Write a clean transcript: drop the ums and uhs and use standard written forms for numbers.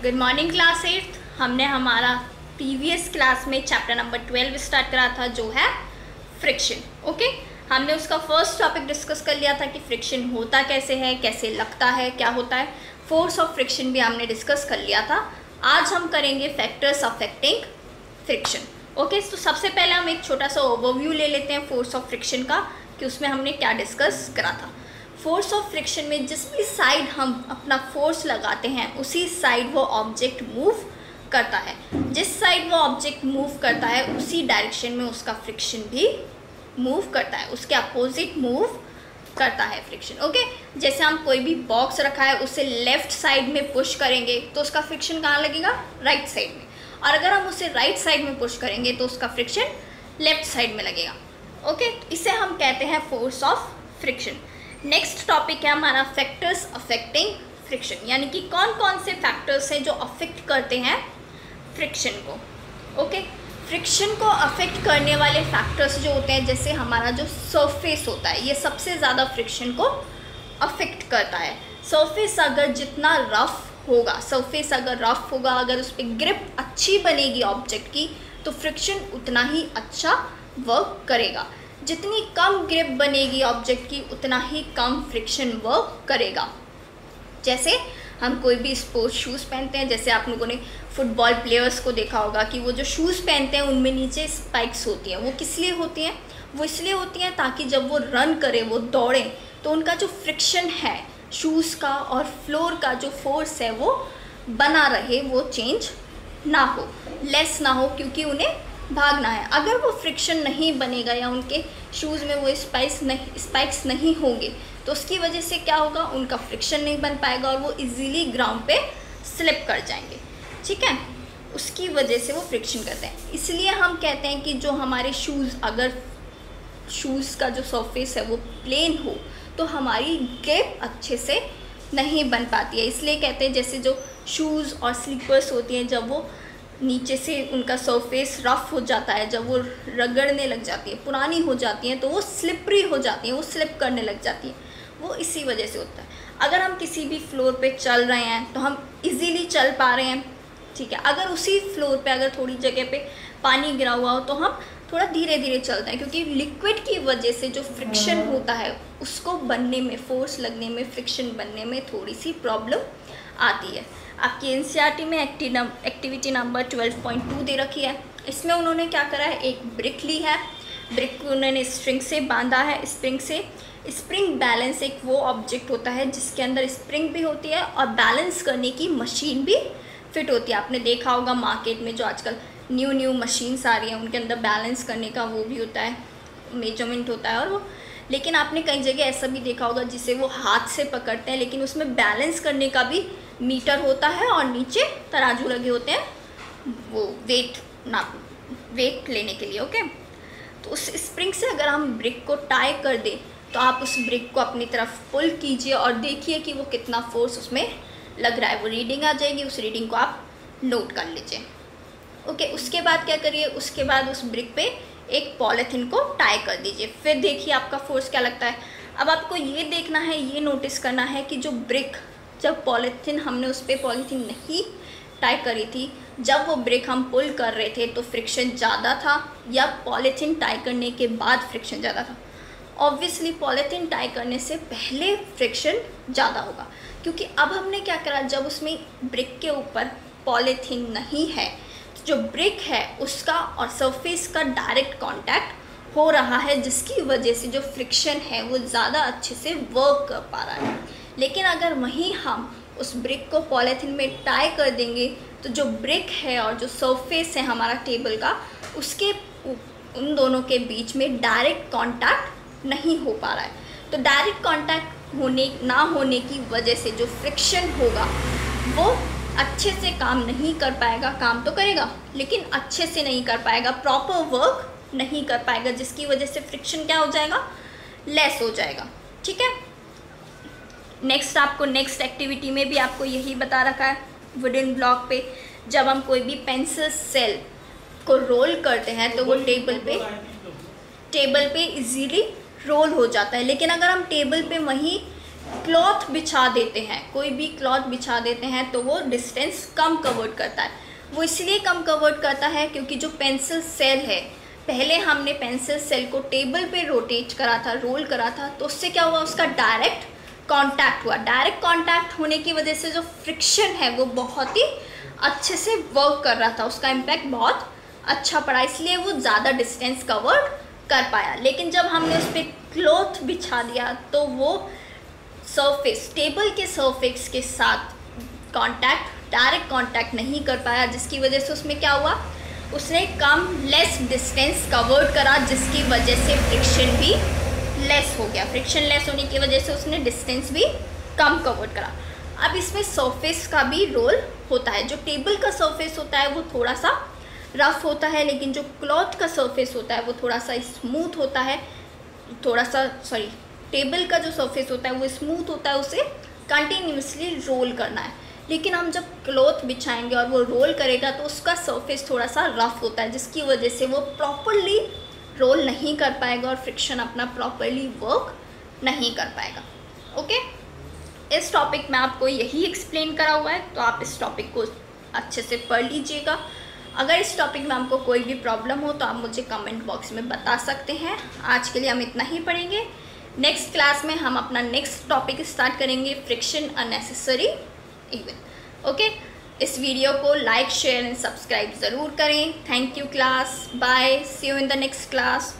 Good morning class 8। हमने हमारा previous class में चैप्टर नंबर 12 स्टार्ट करा था जो है फ्रिक्शन। ओके, हमने उसका फर्स्ट टॉपिक डिस्कस कर लिया था कि फ्रिक्शन होता कैसे है, कैसे लगता है, क्या होता है। फोर्स ऑफ फ्रिक्शन भी हमने डिस्कस कर लिया था। आज हम करेंगे फैक्टर्स अफेक्टिंग फ्रिक्शन। ओके, तो सबसे पहले हम एक छोटा सा ओवरव्यू ले लेते हैं फोर्स ऑफ फ्रिक्शन का कि उसमें हमने क्या डिस्कस करा था। फोर्स ऑफ फ्रिक्शन में जिस भी साइड हम अपना फोर्स लगाते हैं उसी साइड वो ऑब्जेक्ट मूव करता है। जिस साइड वो ऑब्जेक्ट मूव करता है उसी डायरेक्शन में उसका फ्रिक्शन भी मूव करता है, उसके अपोजिट मूव करता है फ्रिक्शन। ओके, जैसे हम कोई भी बॉक्स रखा है उसे लेफ्ट साइड में पुश करेंगे तो उसका फ्रिक्शन कहाँ लगेगा? राइट साइड में। और अगर हम उसे राइट साइड में पुश करेंगे तो उसका फ्रिक्शन लेफ्ट साइड में लगेगा। ओके, इसे हम कहते हैं force of friction. Next topic है हमारा फैक्टर्स अफेक्टिंग फ्रिक्शन, यानी कि कौन कौन से फैक्टर्स हैं जो अफेक्ट करते हैं फ्रिक्शन को। ओके, फ्रिक्शन को अफेक्ट करने वाले फैक्टर्स जो होते हैं, जैसे हमारा जो सरफेस होता है, ये सबसे ज़्यादा फ्रिक्शन को अफेक्ट करता है। सरफेस अगर जितना रफ होगा, सरफेस अगर रफ होगा, अगर उस पर ग्रिप अच्छी बनेगी ऑब्जेक्ट की, तो फ्रिक्शन उतना ही अच्छा वर्क करेगा। जितनी कम ग्रिप बनेगी ऑब्जेक्ट की उतना ही कम फ्रिक्शन वर्क करेगा। जैसे हम कोई भी स्पोर्ट्स शूज़ पहनते हैं, जैसे आप लोगों ने फुटबॉल प्लेयर्स को देखा होगा कि वो जो शूज़ पहनते हैं उनमें नीचे स्पाइक्स होती हैं। वो किस लिए होती हैं? वो इसलिए होती हैं ताकि जब वो रन करें, वो दौड़ें, तो उनका जो फ्रिक्शन है शूज़ का और फ्लोर का जो फोर्स है वो बना रहे, वो चेंज ना हो, लेस ना हो, क्योंकि उन्हें भागना है। अगर वो फ्रिक्शन नहीं बनेगा या उनके शूज़ में वो स्पाइक्स नहीं होंगे तो उसकी वजह से क्या होगा? उनका फ्रिक्शन नहीं बन पाएगा और वो इजीली ग्राउंड पे स्लिप कर जाएंगे। ठीक है, उसकी वजह से वो फ्रिक्शन करते हैं। इसलिए हम कहते हैं कि जो हमारे शूज़, अगर शूज़ का जो सरफेस है वो प्लेन हो तो हमारी ग्रिप अच्छे से नहीं बन पाती है। इसलिए कहते हैं जैसे जो शूज़ और स्लीपर्स होती हैं, जब वो नीचे से उनका सरफेस रफ़ हो जाता है, जब वो रगड़ने लग जाती है, पुरानी हो जाती हैं, तो वो स्लिपरी हो जाती हैं, वो स्लिप करने लग जाती हैं। वो इसी वजह से होता है। अगर हम किसी भी फ्लोर पे चल रहे हैं तो हम इजीली चल पा रहे हैं, ठीक है। अगर उसी फ्लोर पे अगर थोड़ी जगह पे पानी गिरा हुआ हो तो हम थोड़ा धीरे धीरे चलते हैं, क्योंकि लिक्विड की वजह से जो फ्रिक्शन होता है उसको बनने में, फोर्स लगने में, फ्रिक्शन बनने में थोड़ी सी प्रॉब्लम आती है। आपकी एनसीईआरटी में एक्टिविटी नंबर 12.2 दे रखी है। इसमें उन्होंने क्या करा है, एक ब्रिक ली है, ब्रिक को उन्होंने स्प्रिंग से बांधा है। स्प्रिंग से, स्प्रिंग बैलेंस एक वो ऑब्जेक्ट होता है जिसके अंदर स्प्रिंग भी होती है और बैलेंस करने की मशीन भी फिट होती है। आपने देखा होगा मार्केट में जो आजकल न्यू मशीन्स आ रही हैं उनके अंदर बैलेंस करने का वो भी होता है, मेजरमेंट होता है। और वो, लेकिन आपने कई जगह ऐसा भी देखा होगा जिसे वो हाथ से पकड़ते हैं, लेकिन उसमें बैलेंस करने का भी मीटर होता है और नीचे तराजू लगे होते हैं वो वेट लेने के लिए। ओके, तो उस स्प्रिंग से अगर हम ब्रिक को टाई कर दें तो आप उस ब्रिक को अपनी तरफ पुल कीजिए और देखिए कि वो कितना फोर्स उसमें लग रहा है। वो रीडिंग आ जाएगी, उस रीडिंग को आप नोट कर लीजिए। ओके, उसके बाद क्या करिए, उसके बाद उस ब्रिक पे एक पॉलीथीन को टाई कर दीजिए। फिर देखिए आपका फोर्स क्या लगता है। अब आपको ये देखना है, ये नोटिस करना है कि जो ब्रिक, जब पॉलीथीन हमने उस पर पॉलीथीन नहीं टाई करी थी, जब वो ब्रिक हम पुल कर रहे थे तो फ्रिक्शन ज़्यादा था या पॉलीथीन टाई करने के बाद फ्रिक्शन ज़्यादा था? ऑब्वियसली पॉलीथीन टाई करने से पहले फ्रिक्शन ज़्यादा होगा, क्योंकि अब हमने क्या करा, जब उसमें ब्रिक के ऊपर पॉलीथीन नहीं है, जो ब्रिक है उसका और सरफेस का डायरेक्ट कांटेक्ट हो रहा है, जिसकी वजह से जो फ्रिक्शन है वो ज़्यादा अच्छे से वर्क कर पा रहा है। लेकिन अगर वहीं हम उस ब्रिक को पॉलीथीन में टाई कर देंगे तो जो ब्रिक है और जो सरफेस है हमारा टेबल का, उसके उन दोनों के बीच में डायरेक्ट कांटेक्ट नहीं हो पा रहा है। तो डायरेक्ट कांटेक्ट ना होने की वजह से जो फ्रिक्शन होगा वो अच्छे से काम नहीं कर पाएगा। काम तो करेगा लेकिन अच्छे से नहीं कर पाएगा, प्रॉपर वर्क नहीं कर पाएगा, जिसकी वजह से फ्रिक्शन क्या हो जाएगा? लेस हो जाएगा। ठीक है, नेक्स्ट आपको नेक्स्ट एक्टिविटी में भी आपको यही बता रखा है। वुडन ब्लॉक पे जब हम कोई भी पेंसिल सेल को रोल करते हैं तो वो टेबल पे इजीली रोल हो जाता है। लेकिन अगर हम टेबल पे वहीं क्लॉथ बिछा देते हैं, कोई भी क्लॉथ बिछा देते हैं तो वो डिस्टेंस कम कवर्ड करता है। वो इसलिए कम कवर्ड करता है क्योंकि जो पेंसिल सेल है, पहले हमने पेंसिल सेल को टेबल पे रोटेट करा था, रोल करा था, तो उससे क्या हुआ, उसका डायरेक्ट कांटेक्ट हुआ। डायरेक्ट कांटेक्ट होने की वजह से जो फ्रिक्शन है वो बहुत ही अच्छे से वर्क कर रहा था, उसका इम्पैक्ट बहुत अच्छा पड़ा, इसलिए वो ज़्यादा डिस्टेंस कवर्ड कर पाया। लेकिन जब हमने उस पर क्लॉथ बिछा दिया तो वो सरफेस, टेबल के सरफेस के साथ डायरेक्ट कांटेक्ट नहीं कर पाया, जिसकी वजह से उसमें क्या हुआ, उसने लेस डिस्टेंस कवर्ड करा, जिसकी वजह से फ्रिक्शन भी लेस हो गया। फ्रिक्शन लेस होने की वजह से उसने डिस्टेंस भी कम कवर्ड करा। अब इसमें सरफेस का भी रोल होता है। जो टेबल का सरफेस होता है वो थोड़ा सा रफ होता है, लेकिन जो क्लॉथ का सरफेस होता है वो थोड़ा सा स्मूथ होता है। टेबल का जो सरफेस होता है वो स्मूथ होता है, उसे कंटिन्यूसली रोल करना है। लेकिन हम जब क्लॉथ बिछाएंगे और वो रोल करेगा तो उसका सरफेस थोड़ा सा रफ होता है, जिसकी वजह से वो प्रॉपरली रोल नहीं कर पाएगा और फ्रिक्शन अपना प्रॉपरली वर्क नहीं कर पाएगा। ओके, इस टॉपिक में आपको यही एक्सप्लेन करा हुआ है, तो आप इस टॉपिक को अच्छे से पढ़ लीजिएगा। अगर इस टॉपिक में आपको कोई भी प्रॉब्लम हो तो आप मुझे कमेंट बॉक्स में बता सकते हैं। आज के लिए हम इतना ही पढ़ेंगे। नेक्स्ट क्लास में हम अपना नेक्स्ट टॉपिक स्टार्ट करेंगे, फ्रिक्शन अननेसेसरी इवन। ओके, इस वीडियो को लाइक, शेयर एंड सब्सक्राइब ज़रूर करें। Thank you class, bye, see you in the next class.